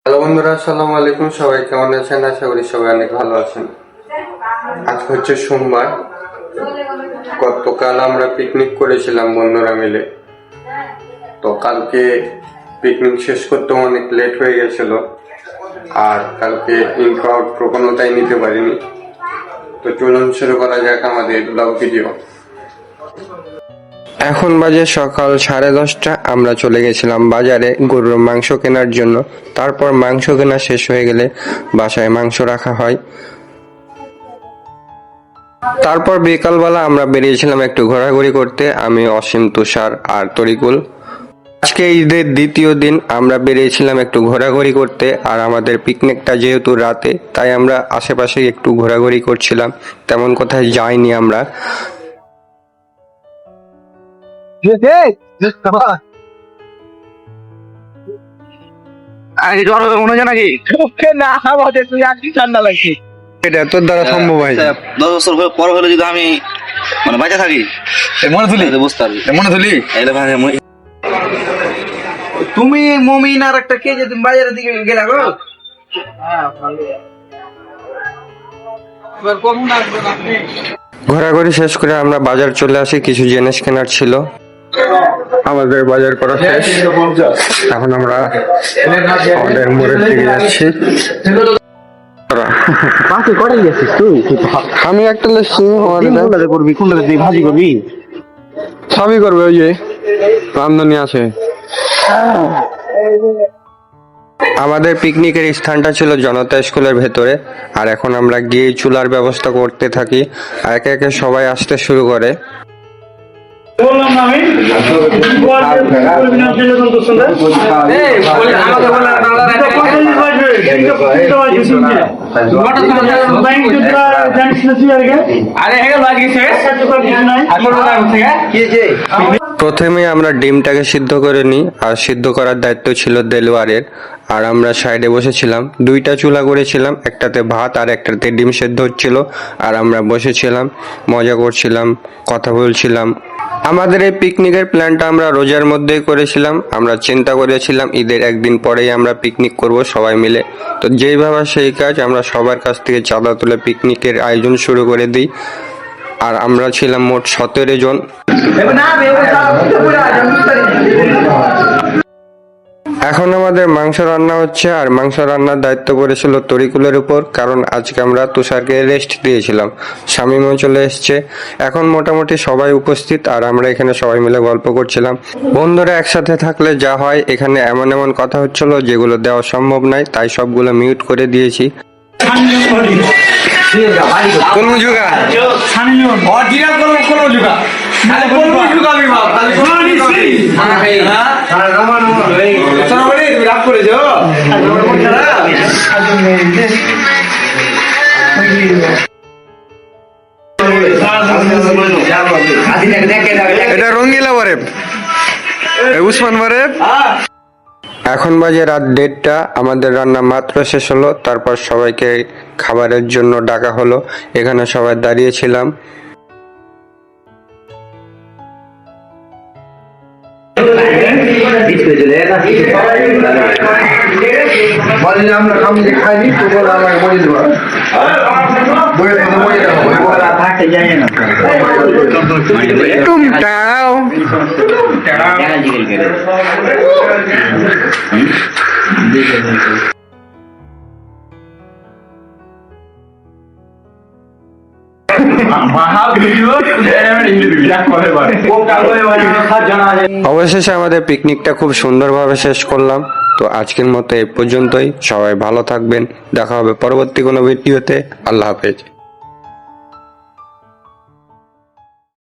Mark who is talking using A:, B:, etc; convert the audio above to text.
A: Hello বন্ধুরা, আসসালামু আলাইকুম। সবাই কেমন আছেন? আশা করি সবাই অনেক ভালো আছেন। আজকে হচ্ছে সোমবার। গতকাল আমরা পিকনিক করেছিলাম বন্ধুরা মিলে। তো কালকে পিকনিক শেষ করতে অনেক লেট হয়ে গেছিল, আর কালকে ইন্ট্রো আউট্রো কোনোটাই নিতে পারিনি। তো চলুন শুরু করা যাক আমাদের ব্লগ ভিডিও। এখন বাজে সকাল 10:30। আমরা চলে গেছিলাম বাজারে গরুর মাংস কেনার জন্য। তারপর মাংস কেনা শেষ হয়ে গেলে বাসায় মাংস রাখা হয়। তারপর বিকালবেলা আমরা বেরিয়েছিলাম একটু ঘোরাঘুরি করতে, আমি, অসীম, তুষার আর তরিকুল। আজকে ঈদের দ্বিতীয় দিন আমরা বেরিয়েছিলাম একটু ঘোরাঘুরি করতে, আর আমাদের পিকনিকটা যেহেতু রাতে, তাই আমরা আশেপাশে একটু ঘোরাঘুরি করছিলাম, তেমন কোথায় যাইনি আমরা। এটা তোর দ্বারা সম্ভব হয়।
B: 10 বছর পর হলে যদি আমি মানে বাইরে থাকি
C: মনে তুলি
B: বুঝতে পারবি।
C: মনে তুলি তুমি মমিন আর একটা কে যে তুমি বাজারের দিকে গেলা গো।
A: ঘোরাঘুরি শেষ করে আমরা বাজার চলে আসি, কিছু জিনিস কেনার ছিল। আমাদের বাজার করা শেষ। এখন আমরা আমাদের মোড়ের দিকে যাচ্ছি। আমি একটা
B: করবি কোনটা তুই ভাজি করবি
A: সবই করবে, ওই যে রামধনি আছে। আমাদের পিকনিকের স্থানটা ছিল জনতা স্কুলের ভেতরে, আর এখন আমরা গিয়ে চুলার ব্যবস্থা করতে থাকি। আর একে একে সবাই আসতে শুরু করে। প্রথমে আমরা ডিমটাকে সিদ্ধ করে নিই, আর সিদ্ধ করার দায়িত্ব ছিল দেলোয়ারের। আর আমরা সাইডে বসেছিলাম, দুইটা চুলা করেছিলাম, একটাতে ভাত আর একটাতে ডিম সেদ্ধ হচ্ছিল। আর আমরা বসেছিলাম, মজা করছিলাম, কথা বলছিলাম। আমাদের এই পিকনিকের প্ল্যানটা আমরা রোজার মধ্যেই করেছিলাম। আমরা চিন্তা করেছিলাম ঈদের একদিন পরেই আমরা পিকনিক করব সবাই মিলে। তো যেই ভাবা সেই কাজ, আমরা সবার কাছ থেকে চাঁদা তুলে পিকনিকের আয়োজন শুরু করে দিই। আর আমরা ছিলাম মোট 17 জন। এখন আমাদের মাংস রান্না হচ্ছে, আর মাংস রান্নার দায়িত্ব পড়েছিল তরিকুলের উপর, কারণ আজকে আমরা তুষারকে রেস্ট দিয়েছিলাম। শামিমও চলে এসছে। এখন মোটামুটি সবাই উপস্থিত, আর আমরা এখানে সবাই মিলে গল্প করছিলাম। বন্ধুরা একসাথে থাকলে যা হয়, এখানে এমন এমন কথা হচ্ছিল যেগুলো দেওয়া সম্ভব নয়, তাই সবগুলো মিউট করে দিয়েছি। কোন যুগা অরিজিনাল কোন যুগা এটা রঙ্গিলা বারেব, উসমান বারেব। এখন বাজে রাত 1:30। আমাদের রান্না মাত্র শেষ হলো। তারপর সবাইকে খাবারের জন্য ডাকা হলো। এখানে সবাই দাঁড়িয়েছিলাম। অবশেষে আমাদের পিকনিকটা খুব সুন্দরভাবে শেষ করলাম। তো আজকের মতো এই পর্যন্তই। সবাই ভালো থাকবেন, দেখা হবে পরবর্তী কোনো ভিডিওতে। আল্লাহ হাফেজ।